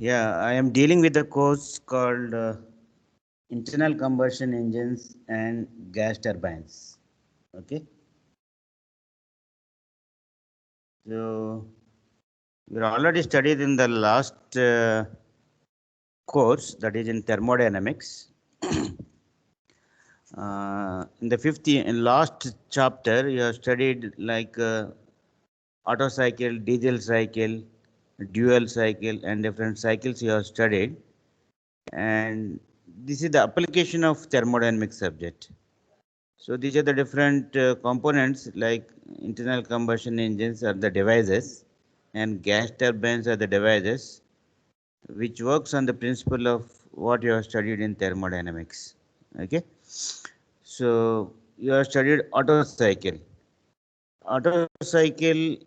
Yeah, I am dealing with a course called Internal Combustion Engines and Gas Turbines. Okay, so we already studied in the last course, that is in thermodynamics. In the in last chapter, you have studied like Otto cycle, diesel cycle, dual cycle, and different cycles you have studied. And this is the application of thermodynamic subject. So these are the different components, like internal combustion engines are the devices and gas turbines are the devices which works on the principle of what you have studied in thermodynamics. Okay. So you have studied Otto cycle. Otto cycle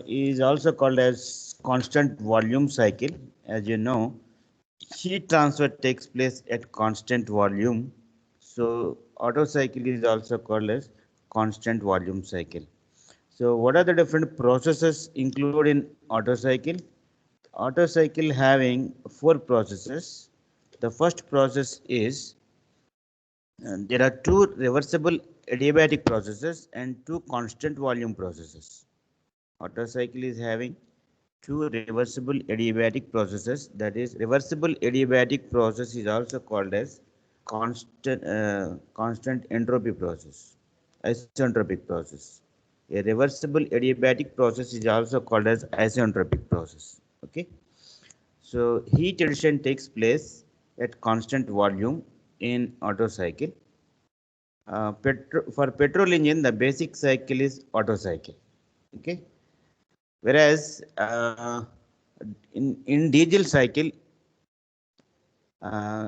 is also called as constant volume cycle. As you know, heat transfer takes place at constant volume. So Otto cycle is also called as constant volume cycle. So what are the different processes included in Otto cycle? Otto cycle having four processes. The first process is there are two reversible adiabatic processes and two constant volume processes. Otto cycle is having two reversible adiabatic processes. That is, reversible adiabatic process is also called as constant entropy process, isentropic process. A reversible adiabatic process is also called as isentropic process. Okay. So heat addition takes place at constant volume in Otto cycle. For petrol engine, the basic cycle is Otto cycle. Okay. Whereas in diesel cycle,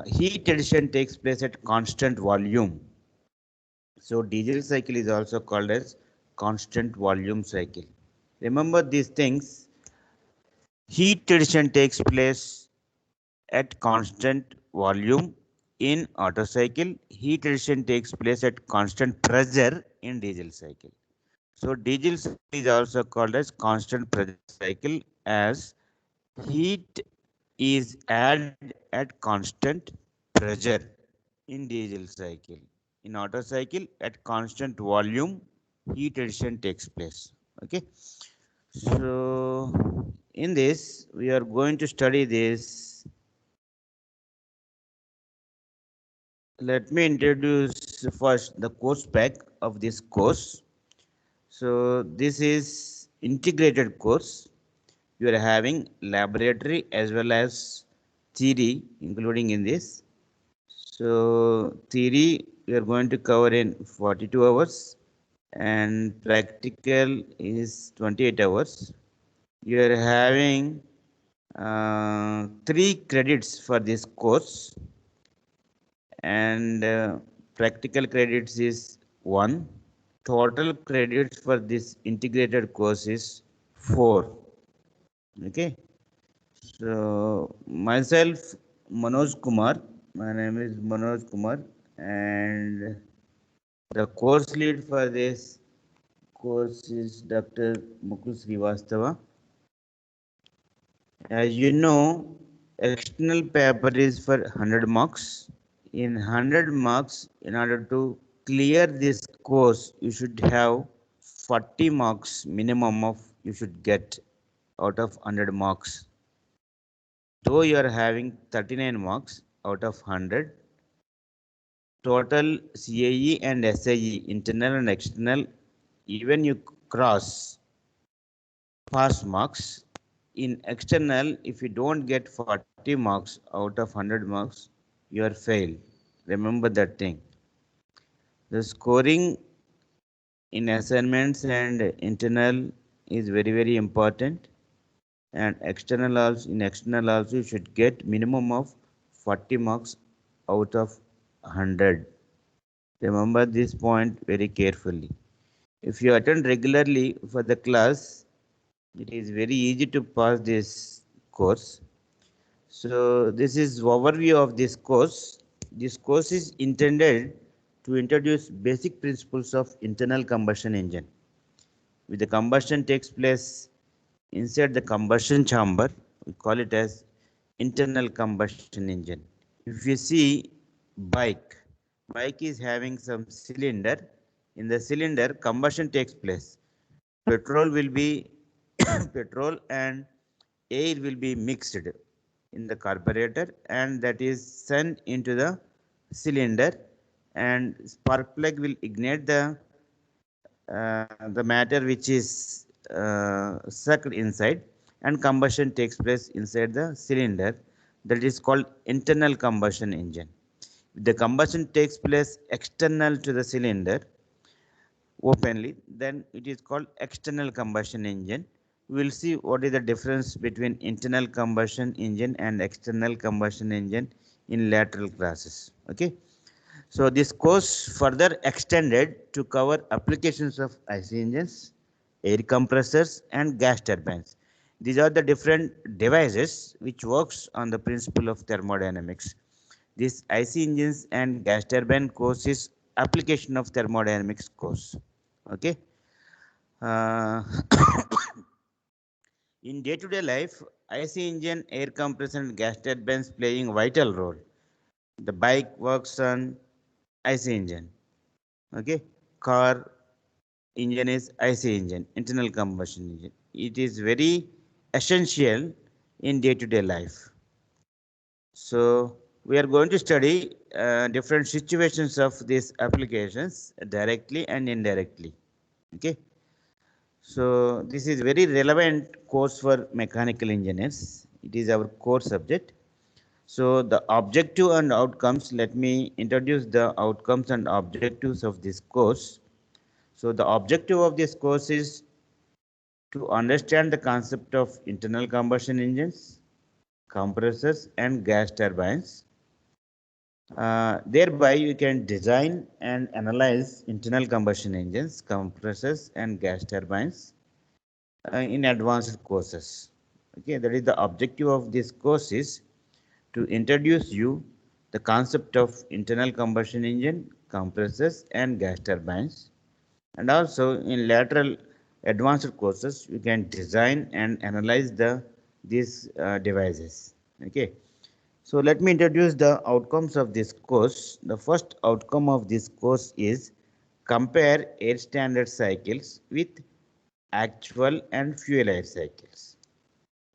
heat addition takes place at constant volume. So diesel cycle is also called as constant volume cycle. Remember these things. Heat addition takes place at constant volume in Otto cycle. Heat addition takes place at constant pressure in diesel cycle. So diesel cycle is also called as constant pressure cycle, as heat is added at constant pressure in diesel cycle. In Otto cycle, at constant volume, heat addition takes place. Okay. So in this, we are going to study this. Let me introduce first the course pack of this course. So this is integrated course. You are having laboratory as well as theory including in this. So theory we are going to cover in 42 hours and practical is 28 hours. You are having 3 credits for this course, and practical credits is 1. Total credits for this integrated course is 4. Okay. So myself, Manoj Kumar. My name is Manoj Kumar, and the course lead for this course is Dr. Mukul Srivastava. As you know, external paper is for 100 marks. In 100 marks, in order to clear this course, you should have 40 marks minimum of you should get out of 100 marks. Though you are having 39 marks out of 100, total CAE and SAE, internal and external, even you cross pass marks. In external, if you don't get 40 marks out of 100 marks, you are failed. Remember that thing. The scoring in assignments and internal is very, very important. And external also you should get minimum of 40 marks out of 100. Remember this point very carefully. If you attend regularly for the class, it is very easy to pass this course. So this is overview of this course. This course is intended to introduce basic principles of internal combustion engine. With the combustion takes place inside the combustion chamber, we call it as internal combustion engine. If you see bike is having some cylinder. In the cylinder, combustion takes place. Petrol will be petrol and air will be mixed in the carburetor, and that is sent into the cylinder, and spark plug will ignite the matter which is sucked inside, and combustion takes place inside the cylinder. That is called internal combustion engine. If the combustion takes place external to the cylinder openly, then it is called external combustion engine. We will see what is the difference between internal combustion engine and external combustion engine in lateral classes. Okay. So this course further extended to cover applications of IC engines, air compressors and gas turbines. These are the different devices which works on the principle of thermodynamics. This IC engines and gas turbine course is application of thermodynamics course. Okay. Uh, in day-to-day life, IC engine, air compressor and gas turbines playing vital role. The bike works on IC engine. Okay. Car engine is IC engine, internal combustion engine. It is very essential in day-to-day life. So we are going to study different situations of these applications directly and indirectly. Okay. So this is very relevant course for mechanical engineers. It is our core subject. So the objective and outcomes, let me introduce the outcomes and objectives of this course. So the objective of this course is to understand the concept of internal combustion engines, compressors and gas turbines. Thereby you can design and analyze internal combustion engines, compressors and gas turbines in advanced courses. Okay, that is the objective of this course is to introduce you the concept of internal combustion engine, compressors and gas turbines. And also in lateral advanced courses, you can design and analyze these devices. Okay. So let me introduce the outcomes of this course. The first outcome of this course is compare air standard cycles with actual and fuel air cycles.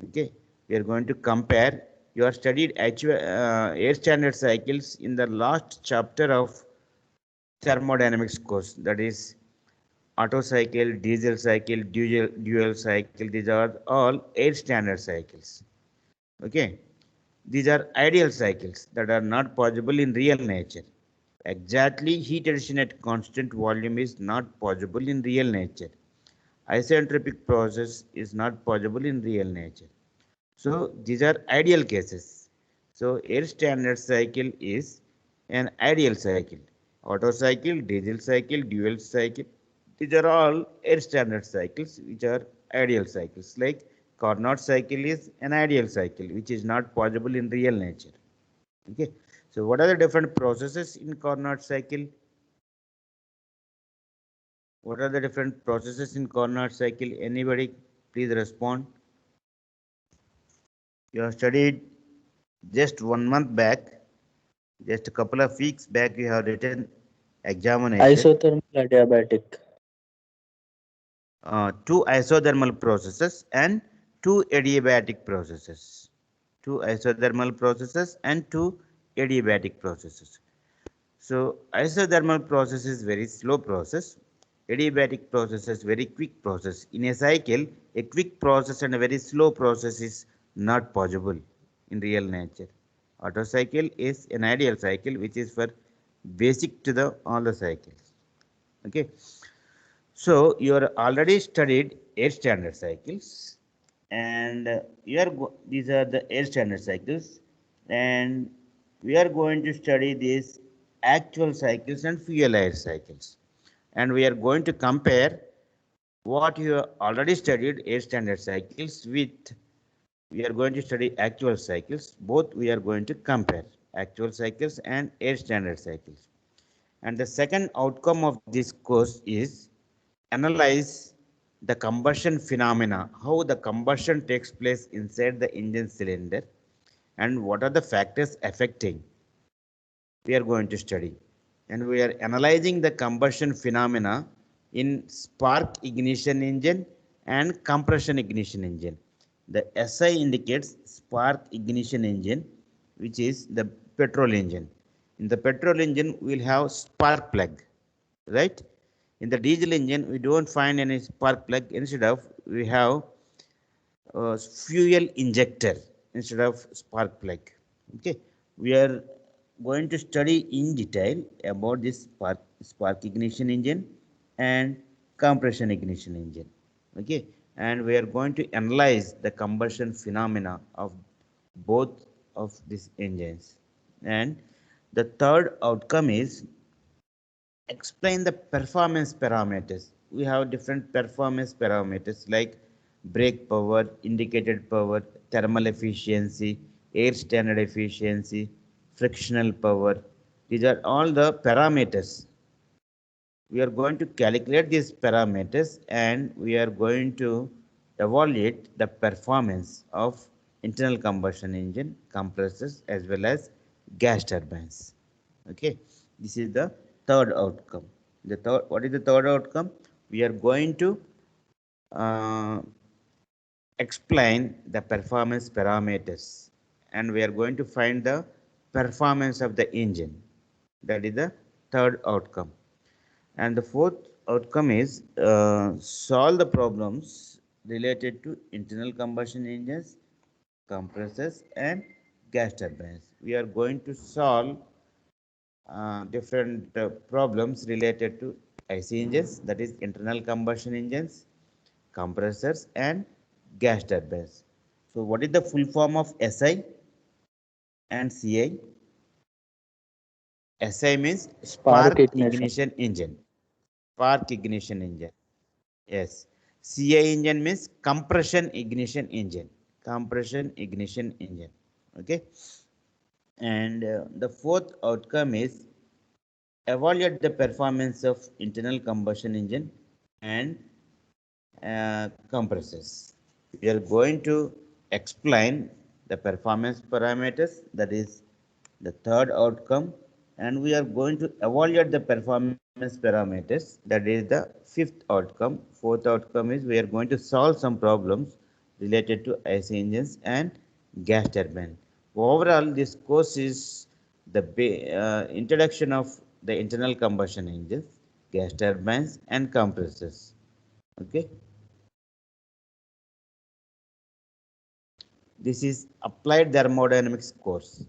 Okay, we are going to compare. You have studied actual air standard cycles in the last chapter of thermodynamics course. That is Otto cycle, diesel cycle, dual cycle. These are all air standard cycles. Okay, these are ideal cycles that are not possible in real nature. Exactly, heat addition at constant volume is not possible in real nature. Isentropic process is not possible in real nature. So these are ideal cases. So air standard cycle is an ideal cycle. Otto cycle, diesel cycle, dual cycle. These are all air standard cycles which are ideal cycles. Like Carnot cycle is an ideal cycle which is not possible in real nature. Okay. So what are the different processes in Carnot cycle? What are the different processes in Carnot cycle? Anybody please respond. You have studied just 1 month back, just a couple of weeks back, you have written examination. Isothermal adiabatic. Two isothermal processes and two adiabatic processes. Two isothermal processes and two adiabatic processes. So isothermal process is very slow process. Adiabatic process is very quick process. In a cycle, a quick process and a very slow process is not possible in real nature. Otto cycle is an ideal cycle which is for basic to the all the cycles. Okay. So you are already studied air standard cycles, and these are the air standard cycles, and we are going to study these actual cycles and fuel air cycles, and we are going to compare what you have already studied air standard cycles with. We are going to study actual cycles. Both we are going to compare actual cycles and air standard cycles. And the second outcome of this course is analyze the combustion phenomena, how the combustion takes place inside the engine cylinder, and what are the factors affecting, we are going to study. And we are analyzing the combustion phenomena in spark ignition engine and compression ignition engine. The SI indicates spark ignition engine, which is the petrol engine. In the petrol engine, we'll have spark plug, right? In the diesel engine, we don't find any spark plug. Instead of, we have fuel injector instead of spark plug. Okay, we are going to study in detail about this spark ignition engine and compression ignition engine. Okay, and we are going to analyze the combustion phenomena of both of these engines. And the third outcome is explain the performance parameters. We have different performance parameters like brake power, indicated power, thermal efficiency, air standard efficiency, frictional power. These are all the parameters. We are going to calculate these parameters and we are going to evaluate the performance of internal combustion engine, compressors as well as gas turbines. Okay, this is the third outcome. What is the third outcome? We are going to uh, explain the performance parameters and we are going to find the performance of the engine. That is the third outcome. And the fourth outcome is solve the problems related to internal combustion engines, compressors, and gas turbines. We are going to solve different problems related to IC engines, that is internal combustion engines, compressors, and gas turbines. So, what is the full form of SI and CI? SI means Spark spark ignition. ignition engine. Spark ignition engine. Yes. CI engine means compression ignition engine. Compression ignition engine. Okay. And the fourth outcome is evaluate the performance of internal combustion engine and compressors. We are going to explain the performance parameters, that is the third outcome, and we are going to evaluate the performance parameters, that is the fifth outcome. Fourth outcome is we are going to solve some problems related to IC engines and gas turbine. Overall, this course is the introduction of the internal combustion engines, gas turbines, and compressors. Okay. This is applied thermodynamics course.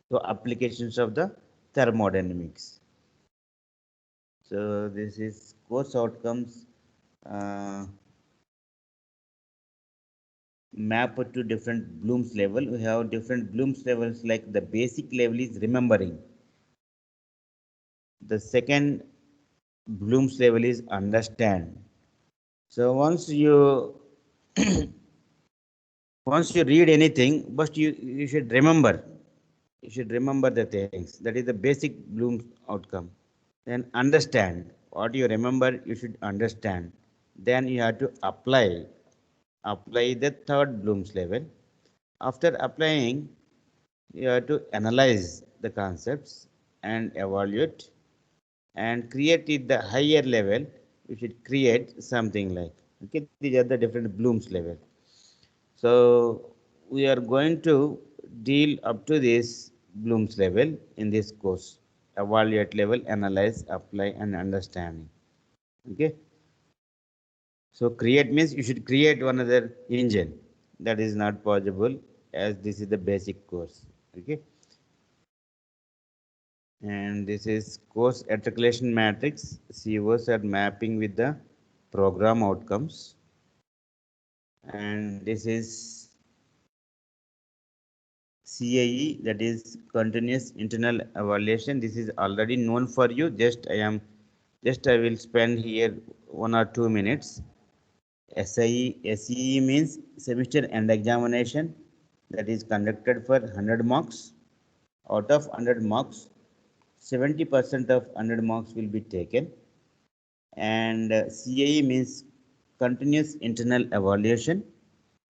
So applications of the thermodynamics. So this is course outcomes uh, mapped to different Bloom's level. We have different Bloom's levels, like the basic level is remembering. The second Bloom's level is understand. So once you read anything, but you should remember. You should remember the things. That is the basic Bloom's outcome. Then understand. What you remember, you should understand. Then you have to apply the third Bloom's level. After applying, you have to analyze the concepts and evaluate and create it the higher level. You should create something like, okay, these are the different Bloom's level. So we are going to deal up to this Bloom's level in this course. Evaluate level, analyze, apply, and understanding. Okay. So create means you should create one other engine. That is not possible as this is the basic course. Okay. And this is course articulation matrix. COs are mapping with the program outcomes. And this is CIE, that is continuous internal evaluation. This is already known for you. I will spend here 1 or 2 minutes. SEE means semester end examination, that is conducted for 100 marks. Out of 100 marks, 70% of 100 marks will be taken. And CAE means continuous internal evaluation.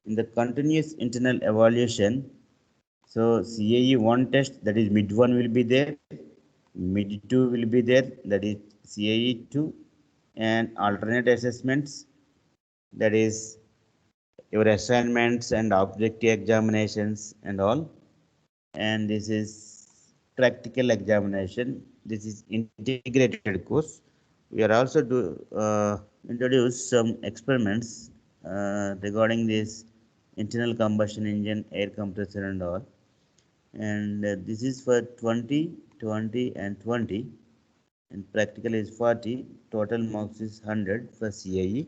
In the continuous internal evaluation, so CAE 1 test, that is mid 1 will be there, mid 2 will be there, that is CAE 2, and alternate assessments, that is your assignments and objective examinations and all. And this is practical examination. This is integrated course. We are also introduce some experiments regarding this internal combustion engine, air compressor and all. And this is for 20, 20 and 20, and practical is 40. Total marks is 100 for CIE.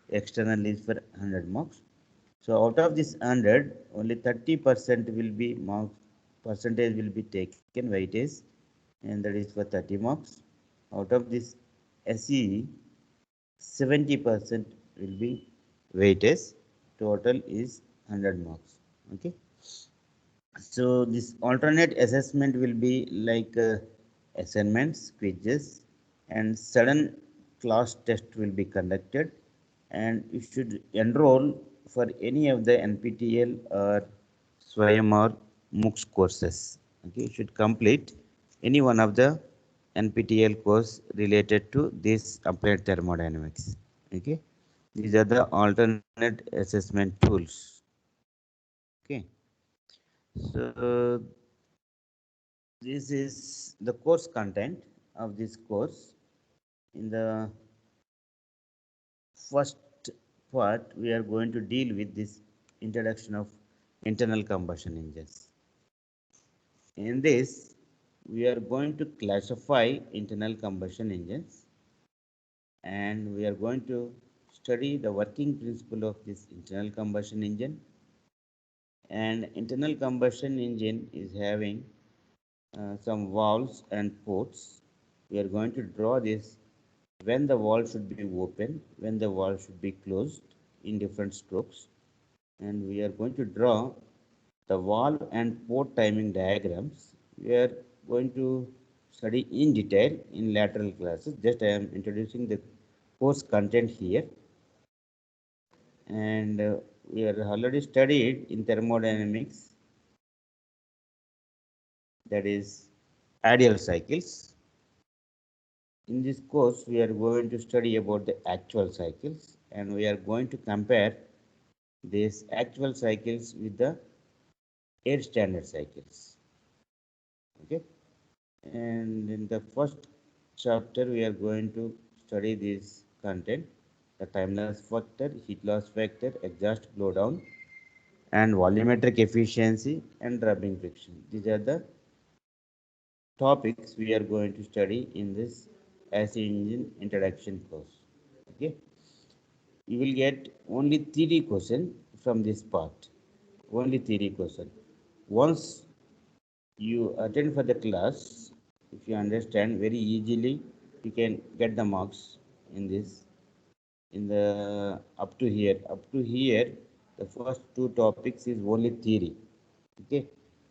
External is for 100 marks. So out of this 100, only 30% will be marks, percentage will be taken weightage, and that is for 30 marks. Out of this SEE, 70% will be weightage. Total is 100 marks. Okay. So this alternate assessment will be like assignments, quizzes, and sudden class test will be conducted, and you should enroll for any of the NPTEL or Swayam or MOOCs courses. Okay, you should complete any one of the NPTEL course related to this applied thermodynamics. Okay, these are the alternate assessment tools. Okay, so this is the course content of this course. In the first part, we are going to deal with this introduction of internal combustion engines. In this, we are going to classify internal combustion engines, and we are going to study the working principle of this internal combustion engine. And internal combustion engine is having some valves and ports. We are going to draw this when the valve should be open, when the valve should be closed in different strokes. And we are going to draw the valve and port timing diagrams. We are going to study in detail in lateral classes. Just I am introducing the course content here. And we are already studied in thermodynamics, that is ideal cycles. In this course, we are going to study about the actual cycles, and we are going to compare these actual cycles with the air standard cycles. Okay, and in the first chapter, we are going to study this content: the time loss factor, heat loss factor, exhaust blowdown, and volumetric efficiency and rubbing friction. These are the topics we are going to study in this AC engine introduction course. Okay, you will get only theory question from this part, only theory question. Once you attend for the class, if you understand very easily, you can get the marks in this. In the up to here, the first two topics is only theory. Okay,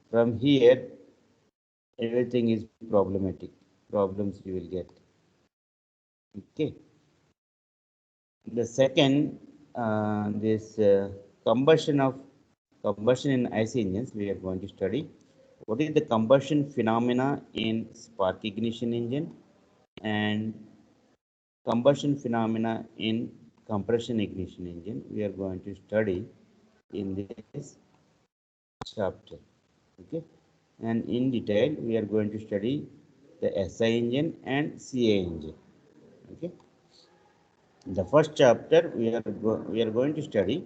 from here everything is problematic. Problems you will get. Okay. The second, this combustion in IC engines, we are going to study what is the combustion phenomena in spark ignition engine and combustion phenomena in compression ignition engine. We are going to study in this chapter. Okay, and in detail we are going to study the SI engine and CA engine. Okay. In the first chapter, we are going to study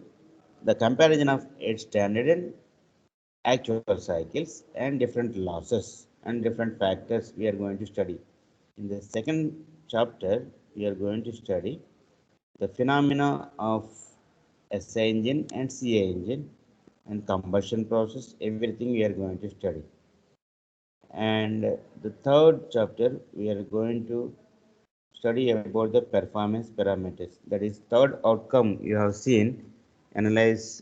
the comparison of its standard and actual cycles and different losses and different factors we are going to study. In the second chapter, we are going to study the phenomena of SI engine and CA engine and combustion process, everything we are going to study. And the third chapter, we are going to study about the performance parameters. That is third outcome you have seen, analyze,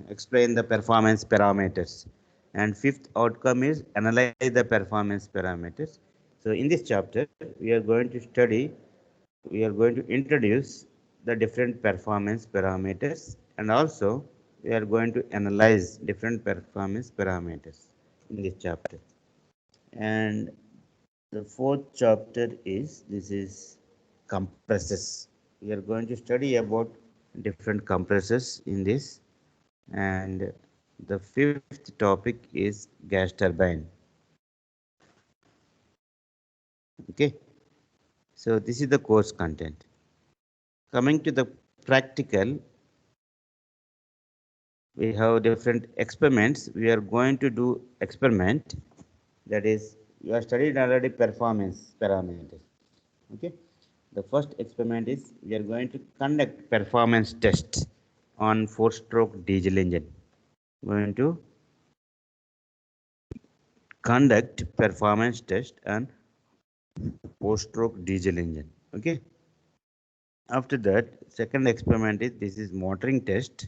explain the performance parameters. And fifth outcome is analyze the performance parameters. So in this chapter, we are going to introduce the different performance parameters, and also we are going to analyze different performance parameters in this chapter. And the fourth chapter is, this is compressors. We are going to study about different compressors in this. And the fifth topic is gas turbine. Okay. So this is the course content. Coming to the practical, we have different experiments. We are going to do experiment, that is, you are studied already performance parameters. Okay. The first experiment is we are going to conduct performance test on 4-stroke diesel engine. Going to conduct performance test on 4-stroke diesel engine. Okay. After that, second experiment is, this is motoring test.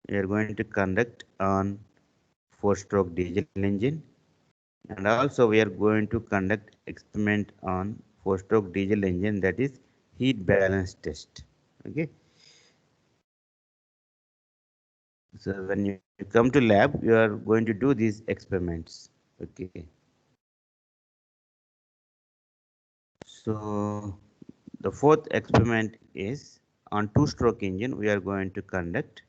We are going to conduct on 4-stroke diesel engine, and also we are going to conduct experiment on 4-stroke diesel engine, that is heat balance test. Okay. So when you come to lab, you are going to do these experiments. Okay. So the fourth experiment is on 2-stroke engine. We are going to conduct.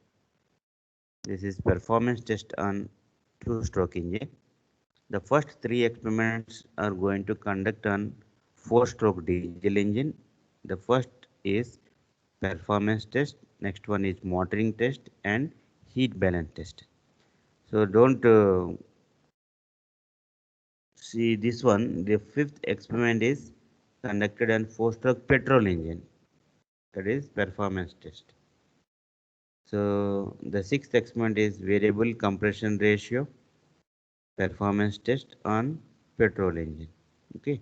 This is performance test on 2-stroke engine. The first 3 experiments are going to conduct on 4-stroke diesel engine. The first is performance test, next one is motoring test, and heat balance test. So don't see this one. The fifth experiment is conducted on 4-stroke petrol engine, that is performance test. So the sixth experiment is variable compression ratio, performance test on petrol engine. Okay.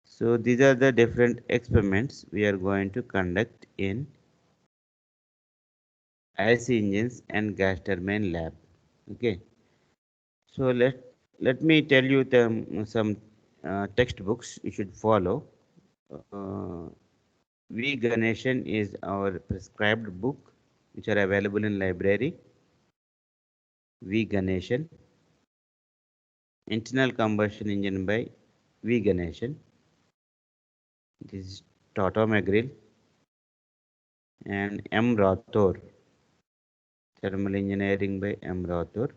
So these are the different experiments we are going to conduct in IC engines and gas turbine lab. Okay. So let me tell you some textbooks you should follow. V Ganeshan is our prescribed book, which are available in library. V Ganeshan. Internal combustion engine by V Ganeshan. This is Tata McGrail and M. Rathore. Thermal Engineering by M. Rathore.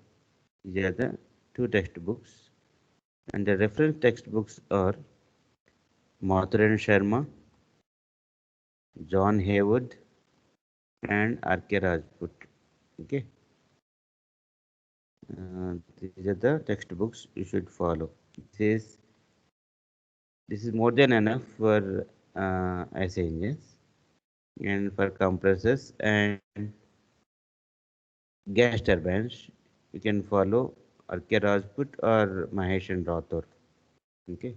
These are the 2 textbooks. And the reference textbooks are Mathur and Sharma, John Haywood, and R.K. Rajput. Okay. These are the textbooks you should follow. This is more than enough for IC engines and for compressors and gas turbines. You can follow R.K. Rajput or Mahesh and Rathore. Okay.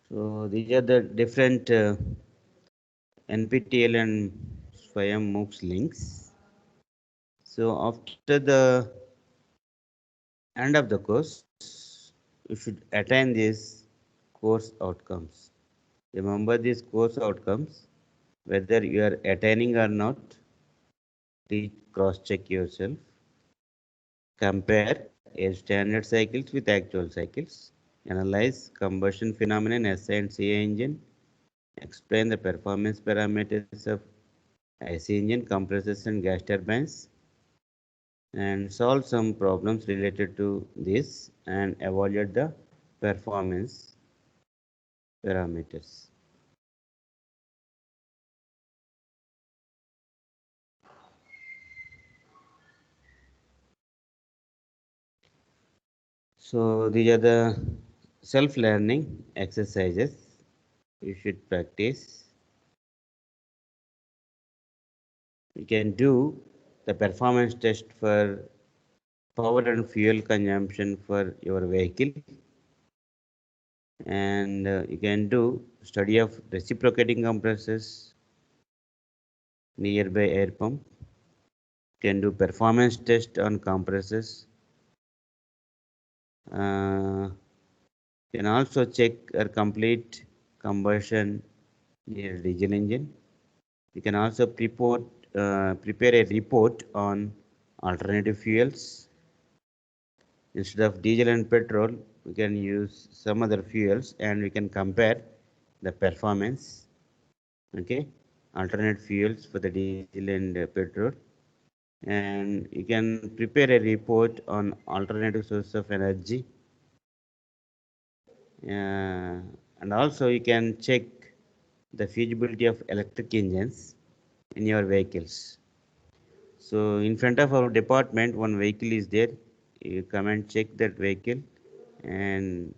So these are the different NPTEL and Swayam MOOCs links. So after the end of the course, you should attain these course outcomes. Remember these course outcomes, whether you are attaining or not. Please cross-check yourself. Compare air standard cycles with actual cycles. Analyze combustion phenomenon SI and CI engine. Explain the performance parameters of IC engine, compressors, and gas turbines. And solve some problems related to this and evaluate the performance parameters. So these are the self-learning exercises you should practice. You can do the performance test for power and fuel consumption for your vehicle, and you can do study of reciprocating compressors nearby air pump. You can do performance test on compressors. You can also check or complete combustion diesel engine. You can also prepare a report on alternative fuels. Instead of diesel and petrol, we can use some other fuels and we can compare the performance. Okay, alternate fuels for the diesel and petrol. And you can prepare a report on alternative source of energy. And also you can check the feasibility of electric engines in your vehicles. So in front of our department, one vehicle is there. You come and check that vehicle, and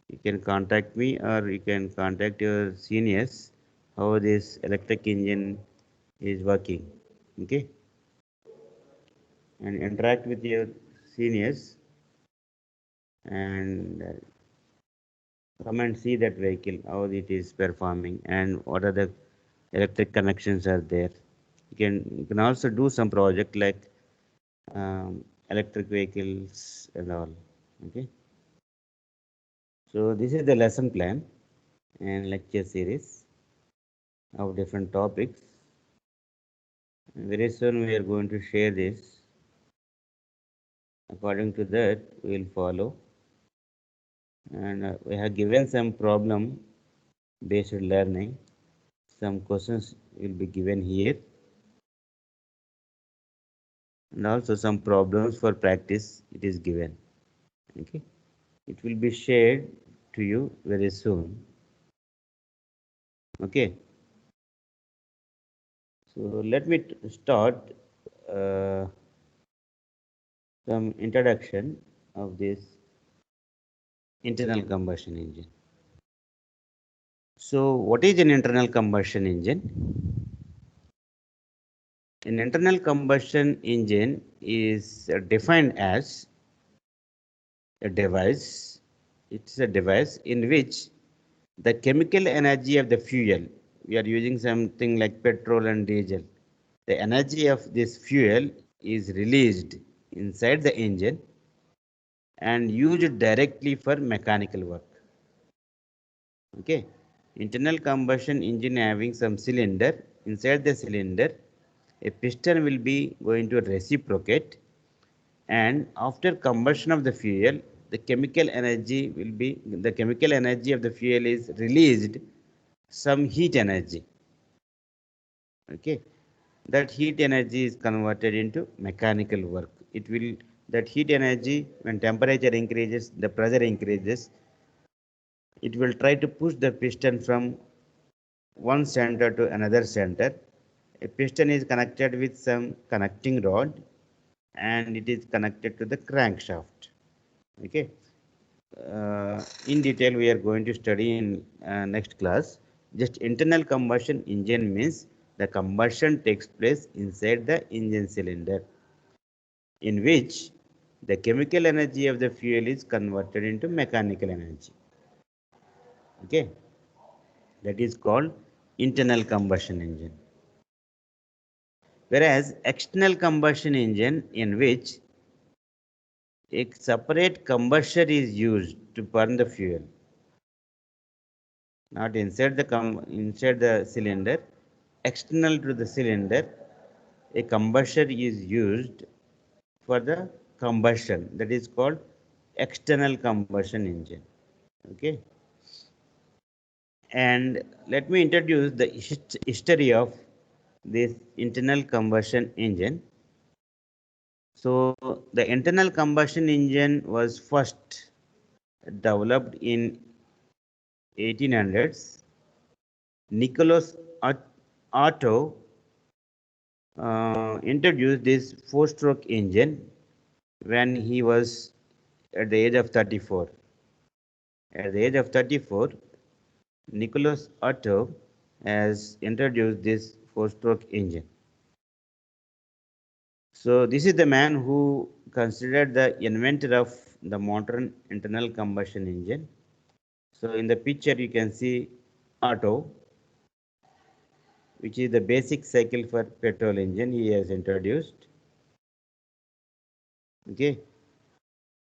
you can contact me or you can contact your seniors how this electric engine is working. Okay, and interact with your seniors and come and see that vehicle, how it is performing and what are the electric connections are there. You can also do some project like electric vehicles and all. Okay, so this is the lesson plan and lecture series of different topics. Very soon we are going to share this. According to that, we will follow. And we have given some problem based learning. Some questions will be given here. And also some problems for practice it is given. Okay. It will be shared to you very soon. Okay. So let me start some introduction of this internal combustion engine. So what is an internal combustion engine? An internal combustion engine is defined as a device. It's a device in which the chemical energy of the fuel, we are using something like petrol and diesel. The energy of this fuel is released inside the engine and used directly for mechanical work. Okay. Internal combustion engine having some cylinder. Inside the cylinder, a piston will be going to reciprocate, and after combustion of the fuel, the chemical energy of the fuel is released some heat energy. Okay. That heat energy is converted into mechanical work. That heat energy, when temperature increases, the pressure increases, it will try to push the piston from one center to another center. A piston is connected with some connecting rod and it is connected to the crankshaft. Okay. In detail, we are going to study in next class. Just internal combustion engine means the combustion takes place inside the engine cylinder, in which the chemical energy of the fuel is converted into mechanical energy. Okay, that is called internal combustion engine. Whereas external combustion engine, in which a separate combustor is used to burn the fuel, not inside the cylinder, external to the cylinder, a combustor is used for the combustion. That is called external combustion engine. Okay. And let me introduce the history of this internal combustion engine. So the internal combustion engine was first developed in 1800s. Nicholas Otto introduced this four-stroke engine when he was at the age of 34. At the age of 34, Nicholas Otto has introduced this four-stroke engine. So this is the man who considered the inventor of the modern internal combustion engine. So in the picture you can see Otto, which is the basic cycle for petrol engine he has introduced. Okay.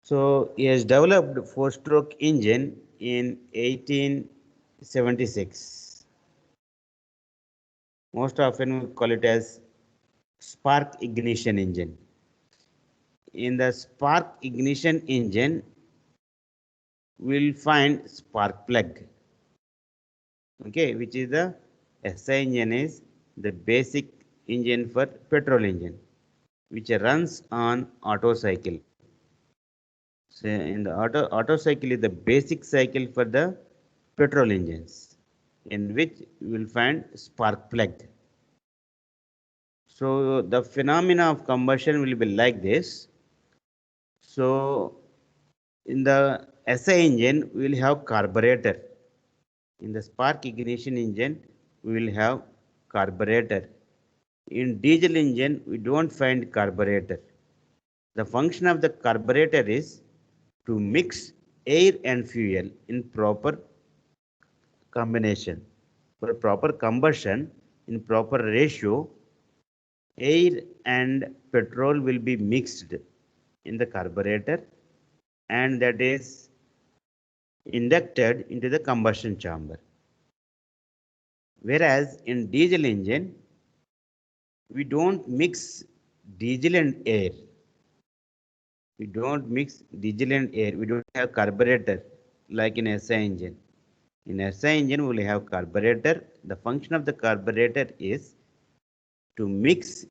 So he has developed four-stroke engine in 18 76. Most often we call it as spark ignition engine. In the spark ignition engine, we'll find spark plug. Okay, which is the SI engine is the basic engine for petrol engine, which runs on Otto cycle. So in the Otto cycle is the basic cycle for the petrol engines, in which you will find spark plug. So the phenomena of combustion will be like this. So in the SI engine, we will have carburetor. In the spark ignition engine, we will have carburetor. In diesel engine, we don't find carburetor. The function of the carburetor is to mix air and fuel in proper combination. For proper combustion, in proper ratio, air and petrol will be mixed in the carburetor, and that is inducted into the combustion chamber. Whereas in diesel engine, we don't mix diesel and air. We don't mix diesel and air. We don't have carburetor like in SI engine. In SI engine, we will have carburetor. The function of the carburetor is to mix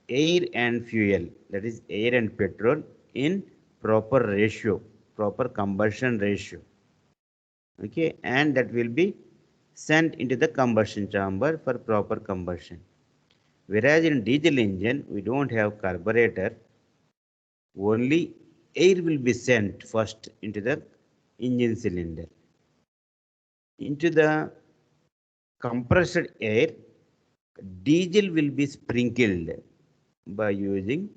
air and fuel, that is air and petrol, in proper ratio, proper combustion ratio. Okay, and that will be sent into the combustion chamber for proper combustion. Whereas in diesel engine, we don't have carburetor, only air will be sent first into the engine cylinder. Into the compressed air, diesel will be sprinkled by using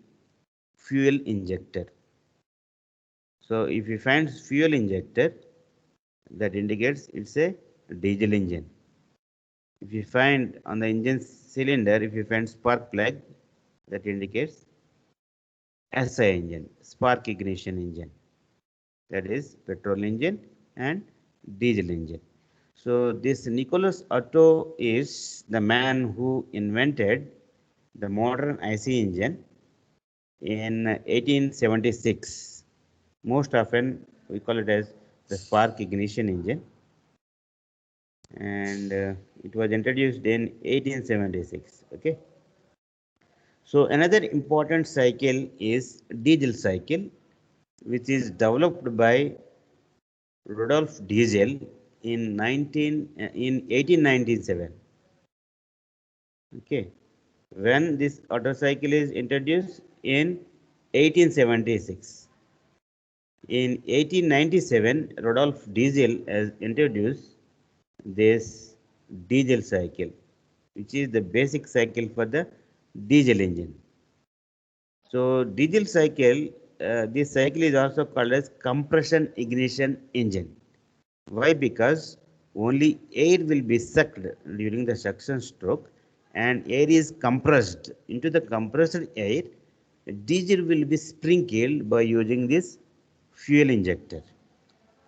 fuel injector. So if you find fuel injector, that indicates it's a diesel engine. If you find on the engine cylinder, if you find spark plug, that indicates SI engine, spark ignition engine. That is petrol engine and diesel engine. So this Nicholas Otto is the man who invented the modern IC engine in 1876. Most often we call it as the spark ignition engine, and it was introduced in 1876. Okay. So another important cycle is diesel cycle, which is developed by Rudolf Diesel in 1897. Okay, when this auto cycle is introduced in 1876. In 1897, Rudolf Diesel has introduced this diesel cycle, which is the basic cycle for the diesel engine. So diesel cycle, this cycle is also called as compression ignition engine. Why? Because only air will be sucked during the suction stroke, and air is compressed. Into the compressed air, diesel will be sprinkled by using this fuel injector.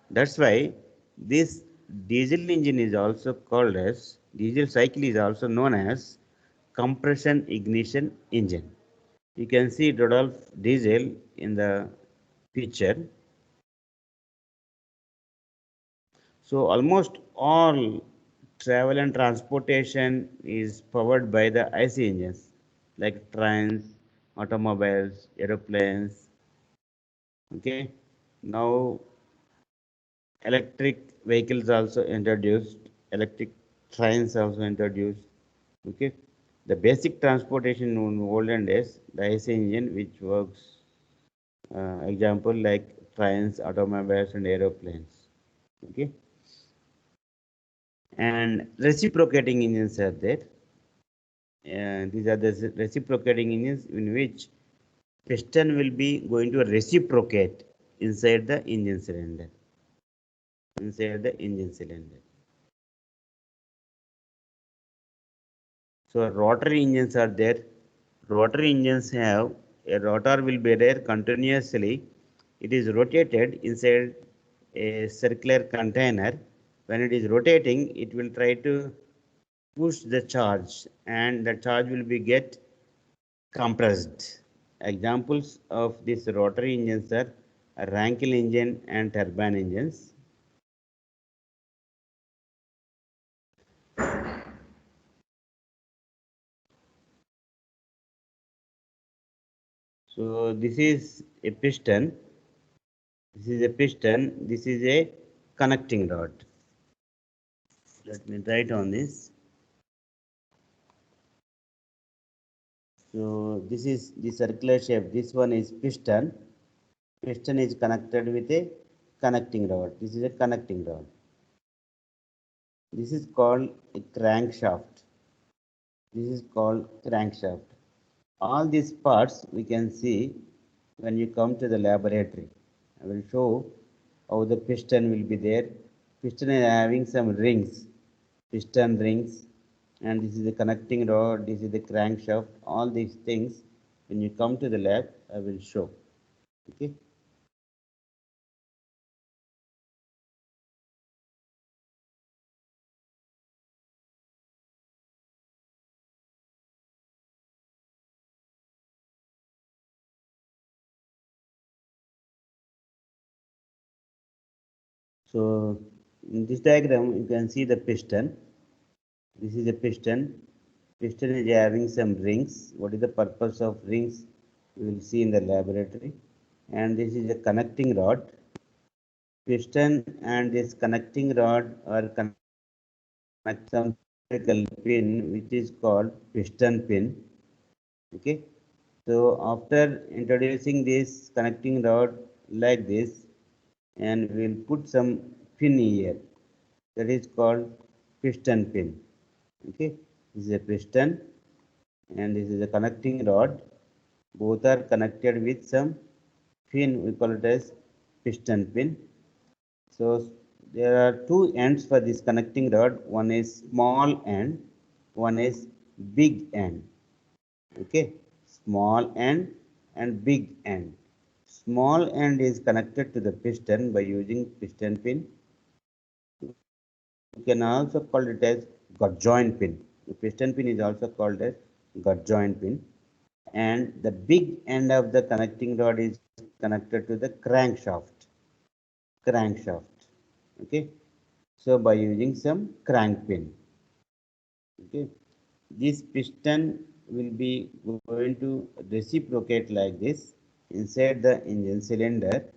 That's why this diesel engine is also called as, diesel cycle is also known as compression ignition engine. You can see Rudolf Diesel in the picture. So almost all travel and transportation is powered by the IC engines, like trains, automobiles, aeroplanes. Okay. Now electric vehicles also introduced, electric trains also introduced. Okay. The basic transportation in olden days, the IC engine, which works, example like trains, automobiles, and aeroplanes. Okay. And reciprocating engines are there. These are the reciprocating engines in which piston will be going to reciprocate inside the engine cylinder. Inside the engine cylinder. So rotary engines are there. Rotary engines have a rotor will be there continuously. It is rotated inside a circular container, When it is rotating, it will try to push the charge, and the charge will be get compressed. Examples of these rotary engines are Rankine engine and turbine engines. So this is a piston. This is a piston. This is a connecting rod. Let me write on this. So this is the circular shape. This one is piston. Piston is connected with a connecting rod. This is a connecting rod. This is called a crankshaft. This is called crankshaft. All these parts we can see when you come to the laboratory. I will show how the piston will be there. Piston is having some rings, piston rings, and this is the connecting rod, this is the crankshaft. All these things, when you come to the lab, I will show. Okay. So in this diagram, you can see the piston. This is a piston. Piston is having some rings. What is the purpose of rings? We will see in the laboratory. And this is a connecting rod. Piston and this connecting rod are connect some pin, which is called piston pin. Okay. So after introducing this connecting rod like this, and we'll put some pin here. That is called piston pin. Okay. This is a piston and this is a connecting rod. Both are connected with some pin. We call it as piston pin. So there are two ends for this connecting rod. One is small end, one is big end. Okay, small end and big end. Small end is connected to the piston by using piston pin. You can also call it as gut joint pin. The piston pin is also called as gut joint pin. And the big end of the connecting rod is connected to the crankshaft. Crankshaft. Okay. So by using some crank pin. Okay. This piston will be going to reciprocate like this inside the engine cylinder,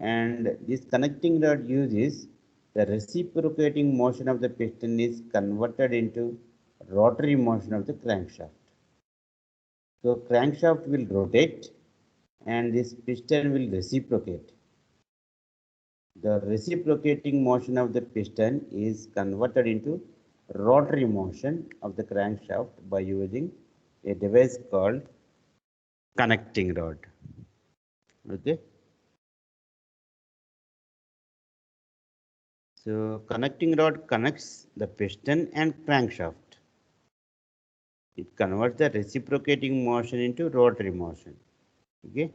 and this connecting rod uses the reciprocating motion of the piston is converted into rotary motion of the crankshaft. So crankshaft will rotate and this piston will reciprocate. The reciprocating motion of the piston is converted into rotary motion of the crankshaft by using a device called connecting rod. Okay. So connecting rod connects the piston and crankshaft. It converts the reciprocating motion into rotary motion. Okay.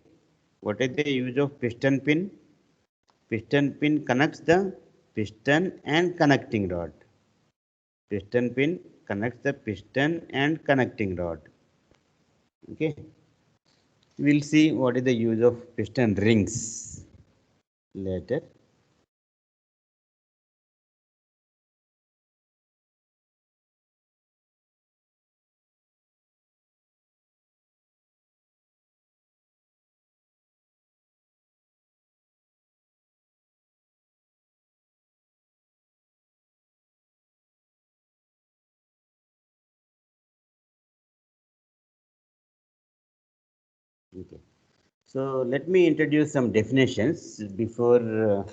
What is the use of piston pin? Piston pin connects the piston and connecting rod. Piston pin connects the piston and connecting rod. Okay. We'll see what is the use of piston rings later. Okay. So let me introduce some definitions before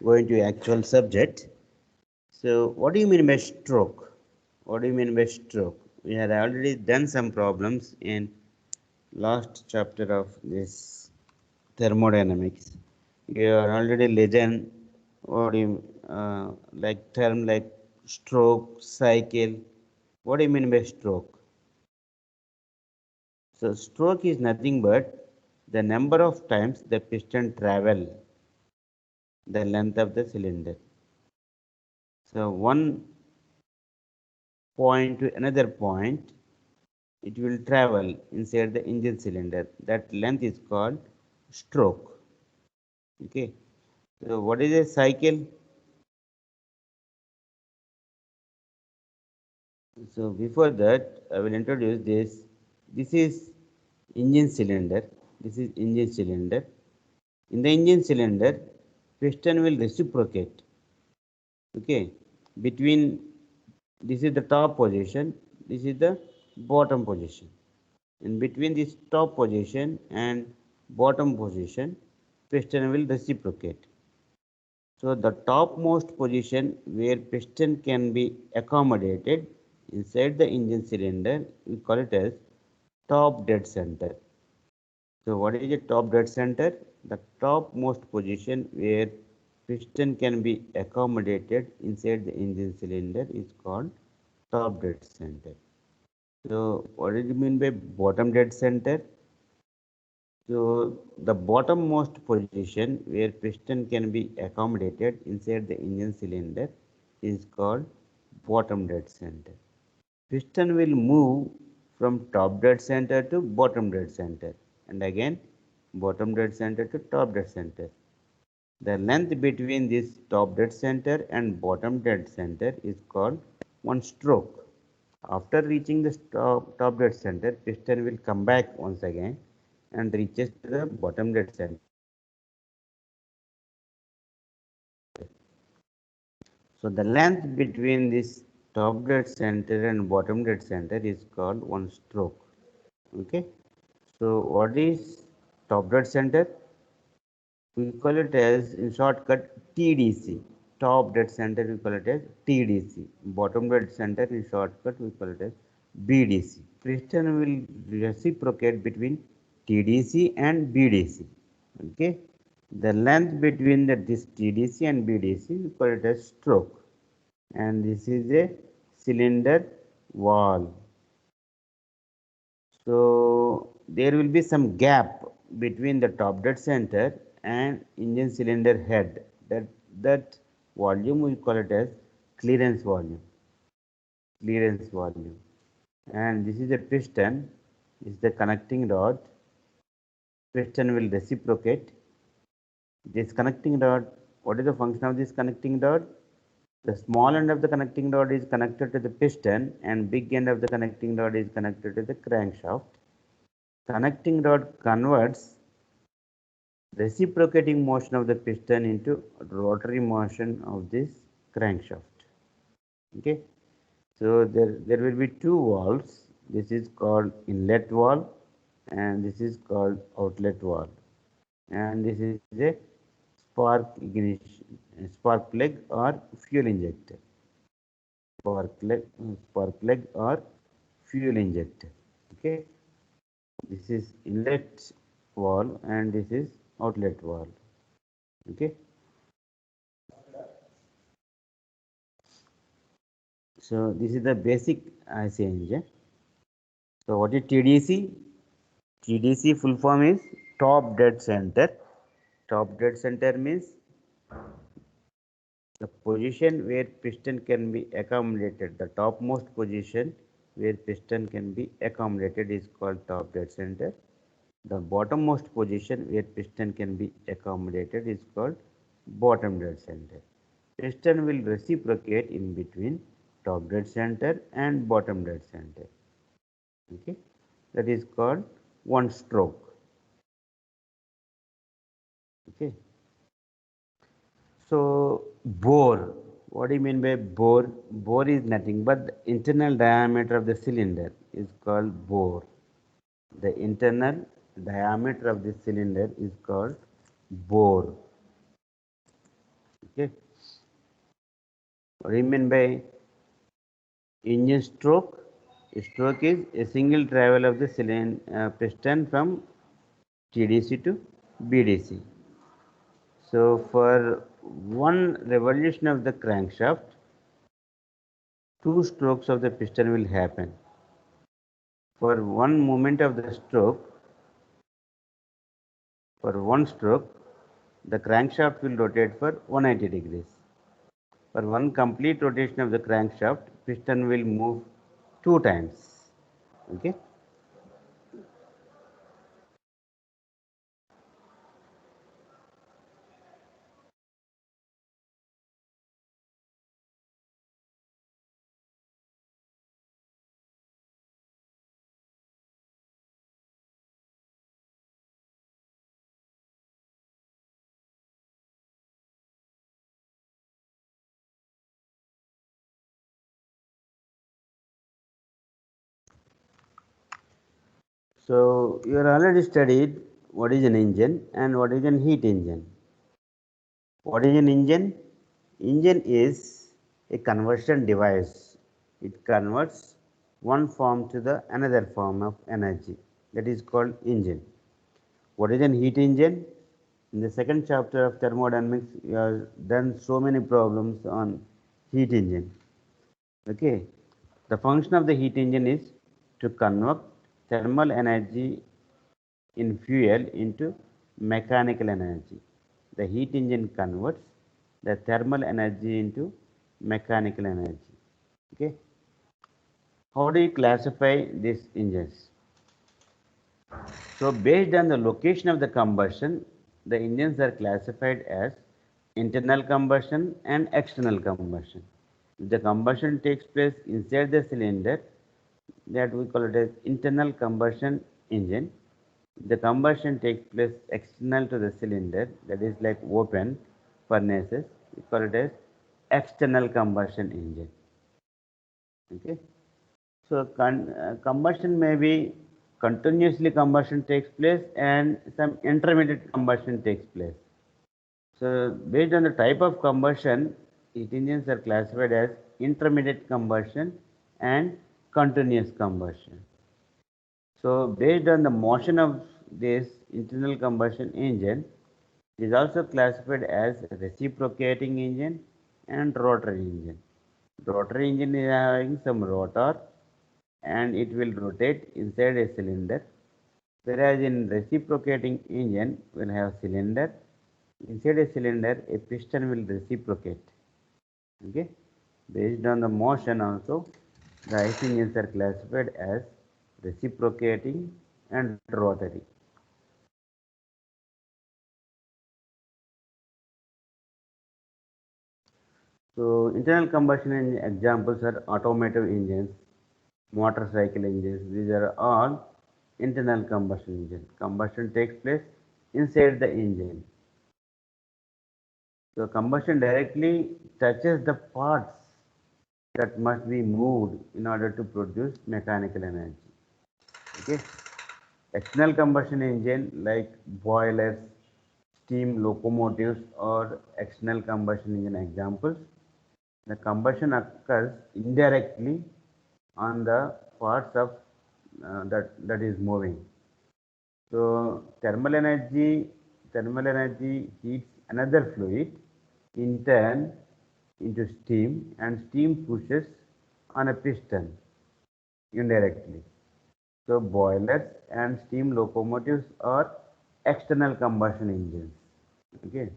going to actual subject. So what do you mean by stroke? What do you mean by stroke? We had already done some problems in last chapter of this thermodynamics. You are already legend what do you like term like stroke, cycle. What do you mean by stroke? So stroke is nothing but the number of times the piston travel the length of the cylinder. So one point to another point, it will travel inside the engine cylinder. That length is called stroke. Okay. So what is a cycle? So before that, I will introduce this. This is engine cylinder. This is engine cylinder. In the engine cylinder, piston will reciprocate. Okay, between this is the top position, this is the bottom position. In between this top position and bottom position, piston will reciprocate. So the topmost position where piston can be accommodated inside the engine cylinder, we call it as top dead center. So what is a top dead center? The topmost position where piston can be accommodated inside the engine cylinder is called top dead center. So what do you mean by bottom dead center? So the bottommost position where piston can be accommodated inside the engine cylinder is called bottom dead center. Piston will move from top dead center to bottom dead center and again bottom dead center to top dead center. The length between this top dead center and bottom dead center is called one stroke. After reaching the top dead center, piston will come back once again and reaches to the bottom dead center. So the length between this top dead center and bottom dead center is called one stroke. Okay. So what is top dead center? We call it as in shortcut TDC. Top dead center we call it as TDC. Bottom dead center in shortcut we call it as BDC. Piston will reciprocate between TDC and BDC. Okay. The length between this TDC and BDC we call it as stroke. And this is a cylinder wall. So there will be some gap between the top dead center and engine cylinder head. That volume we call it as clearance volume. Clearance volume. And this is a piston. This is the connecting rod. Piston will reciprocate. This connecting rod. What is the function of this connecting rod? The small end of the connecting rod is connected to the piston and big end of the connecting rod is connected to the crankshaft. Connecting rod converts reciprocating motion of the piston into rotary motion of this crankshaft. Okay, so there will be two valves. This is called inlet valve and this is called outlet valve, and this is a spark ignition, spark plug or fuel injector. Spark plug or fuel injector. Okay, this is inlet valve and this is outlet valve. Okay, so this is the basic IC engine. So what is TDC? TDC full form is top dead center. Top dead center means the position where piston can be accommodated. The topmost position where piston can be accommodated is called top dead center. The bottommost position where piston can be accommodated is called bottom dead center. Piston will reciprocate in between top dead center and bottom dead center. Okay, that is called one stroke. Okay, so bore. What do you mean by bore? Bore is nothing but the internal diameter of the cylinder is called bore. The internal diameter of the cylinder is called bore. Okay, what do you mean by engine stroke? Stroke is a single travel of the cylinder piston from TDC to BDC. So for one revolution of the crankshaft, two strokes of the piston will happen. For one movement of the stroke, for one stroke, the crankshaft will rotate for 180 degrees. For one complete rotation of the crankshaft, piston will move 2 times. Okay. So you are already studied what is an engine and what is an heat engine. What is an engine? Engine is a conversion device. It converts one form to the another form of energy. That is called engine. What is an heat engine? In the second chapter of thermodynamics, you have done so many problems on heat engine. Okay. The function of the heat engine is to convert thermal energy in fuel into mechanical energy. The heat engine converts the thermal energy into mechanical energy. Okay. How do you classify these engines? So based on the location of the combustion, the engines are classified as internal combustion and external combustion. If the combustion takes place inside the cylinder, that we call it as internal combustion engine. The combustion takes place external to the cylinder, that is like open furnaces, we call it as external combustion engine. Okay. So combustion may be continuously combustion takes place and some intermediate combustion takes place. So based on the type of combustion, heat engines are classified as intermediate combustion and continuous combustion. So based on the motion of this internal combustion engine, it is also classified as reciprocating engine and rotary engine. Rotary engine is having some rotor and it will rotate inside a cylinder, whereas in reciprocating engine will have cylinder. Inside a cylinder, a piston will reciprocate. Okay, based on the motion also, the IC engines are classified as reciprocating and rotary. So internal combustion engine examples are automotive engines, motorcycle engines. These are all internal combustion engines. Combustion takes place inside the engine. So combustion directly touches the parts that must be moved in order to produce mechanical energy. Okay. External combustion engine like boilers, steam locomotives or external combustion engine examples. The combustion occurs indirectly on the parts of that is moving. So thermal energy heats another fluid in turn into steam, and steam pushes on a piston indirectly. So boilers and steam locomotives are external combustion engines. Okay.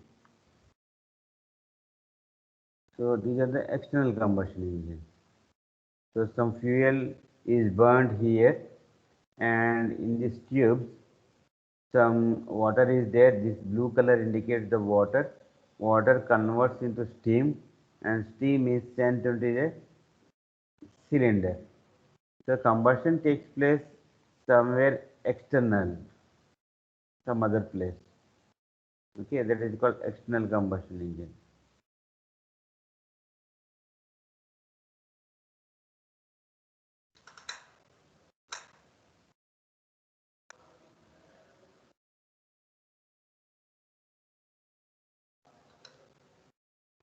So these are the external combustion engines. So some fuel is burned here, and in this tube some water is there. This blue color indicates the water. Water converts into steam, and steam is sent into the cylinder. So combustion takes place somewhere external, some other place. Okay, that is called external combustion engine.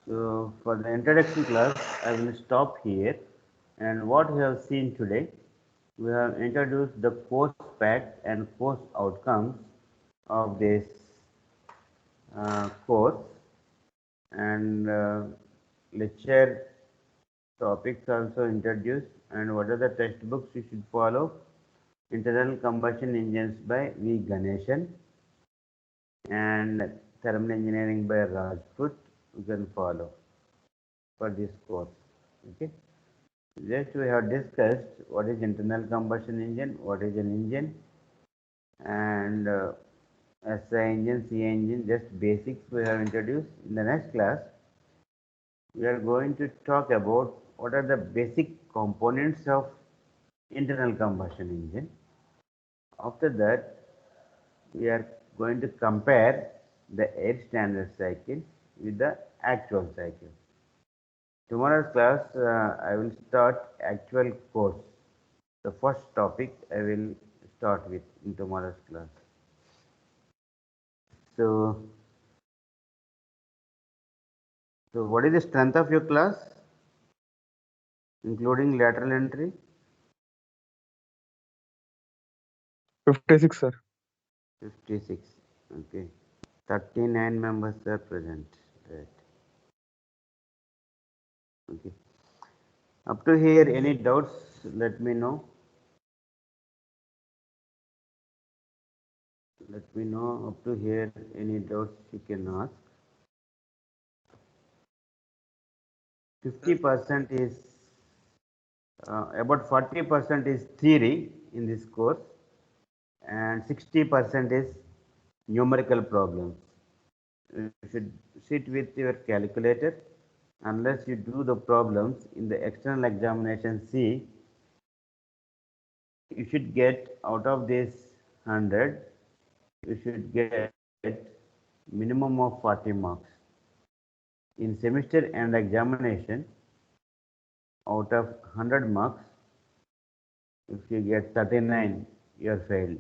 So for the introduction class, I will stop here. And what we have seen today, we have introduced the course facts and course outcomes of this course, and lecture topics also introduced, and what are the textbooks you should follow. Internal Combustion Engines by V. Ganeshan and Thermal Engineering by Rajput, you can follow. for this course. Okay. Just we have discussed what is internal combustion engine, what is an engine, and SI engine, C engine, just basics we have introduced. In the next class, we are going to talk about what are the basic components of internal combustion engine. After that, we are going to compare the air standard cycle with the actual cycle. Tomorrow's class, I will start actual course. The first topic I will start with in tomorrow's class. So, what is the strength of your class, including lateral entry? 56, sir. 56. Okay. 39 members are present. Right. Okay. Up to here, any doubts? Let me know. Let me know up to here. Any doubts you can ask. 50% is about 40% is theory in this course, and 60% is numerical problems. You should sit with your calculator. Unless you do the problems in the external examination C, you should get out of this 100, you should get minimum of 40 marks. In semester end examination, out of 100 marks, if you get 39, you are failed.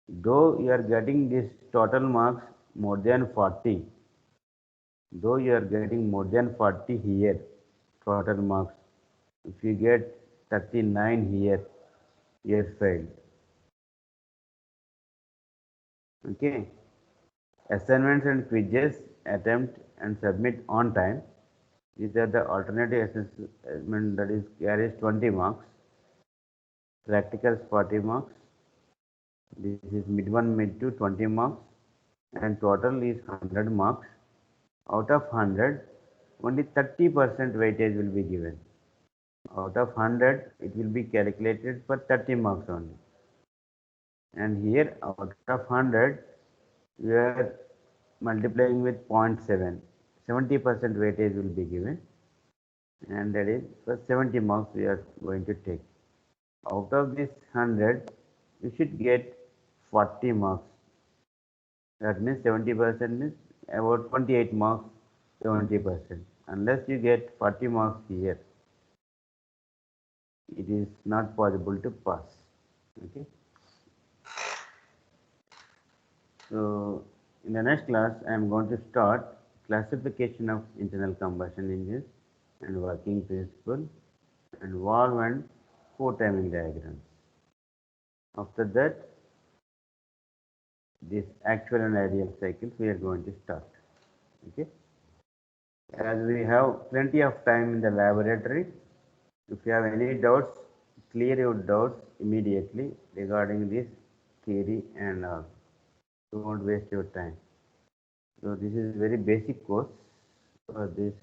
Though you are getting this total marks more than 40, though you are getting more than 40 here, total marks, if you get 39 here, you are failed. Okay. Assignments and quizzes attempt and submit on time. These are the alternative assessment that is carries 20 marks. Practicals 40 marks. This is mid 1, mid 2 20 marks, and total is 100 marks. Out of 100, only 30% weightage will be given. Out of 100, it will be calculated for 30 marks only. And here, out of 100, we are multiplying with 0.7. 70% weightage will be given, and that is for 70 marks we are going to take. Out of this 100, you should get 40 marks. That means 70% means about 28 marks, 70%. Unless you get 40 marks here, it is not possible to pass. Okay. So, in the next class, I am going to start classification of internal combustion engines and working principle and valve and core timing diagrams. After that, this actual and ideal cycles we are going to start. Okay. As we have plenty of time in the laboratory, if you have any doubts, clear your doubts immediately regarding this theory and all. Don't waste your time. So this is very basic course for this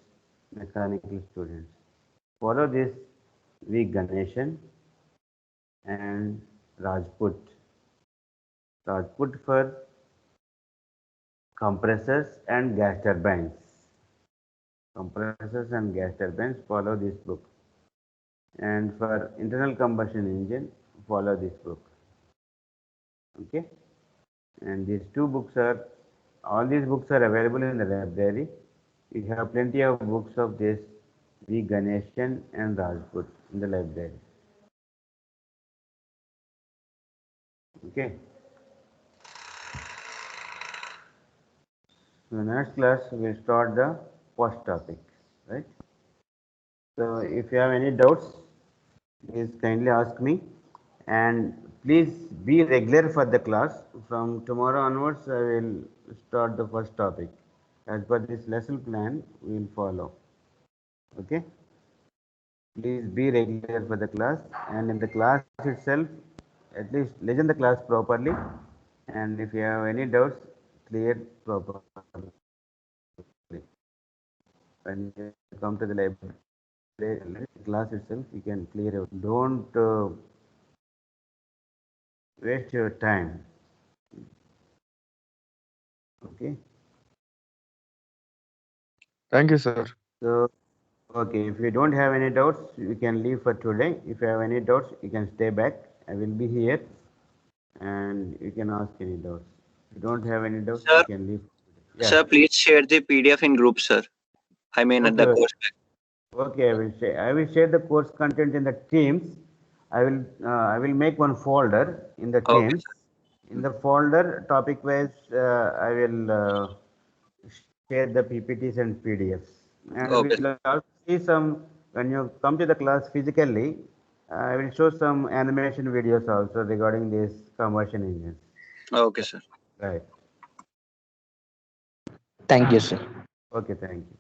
mechanical students. Follow this V. Ganeshan and Rajput. Rajput for compressors and gas turbines. Compressors and gas turbines, follow this book. And for internal combustion engine, follow this book. Okay. And these two books are, all these books are available in the library. You have plenty of books of this V. Ganeshan and Rajput in the library. Okay. So next class we will start the first topic, right? So if you have any doubts, please kindly ask me, and please be regular for the class. From tomorrow onwards, I will start the first topic. As per this lesson plan, we will follow. Okay. Please be regular for the class, and in the class itself, at least listen the class properly, and if you have any doubts, clear properly. when you come to the library class itself, you can clear out. Don't waste your time. Okay. Thank you, sir. So, okay, if you don't have any doubts, you can leave for today. If you have any doubts, you can stay back. I will be here and you can ask any doubts. If you don't have any doubts, you Sir, can leave. Yeah. sir, please share the PDF in group, sir. I mean, Okay. the course pack. Okay, I will share. I will share the course content in the Teams. I will make one folder in the Okay, Teams. sir. In the folder, topic wise, I will share the PPTs and PDFs. And we Okay, will also see some, when you come to the class physically, I will show some animation videos also regarding these combustion engines. okay, sir. Right. Thank you, sir. Okay, thank you.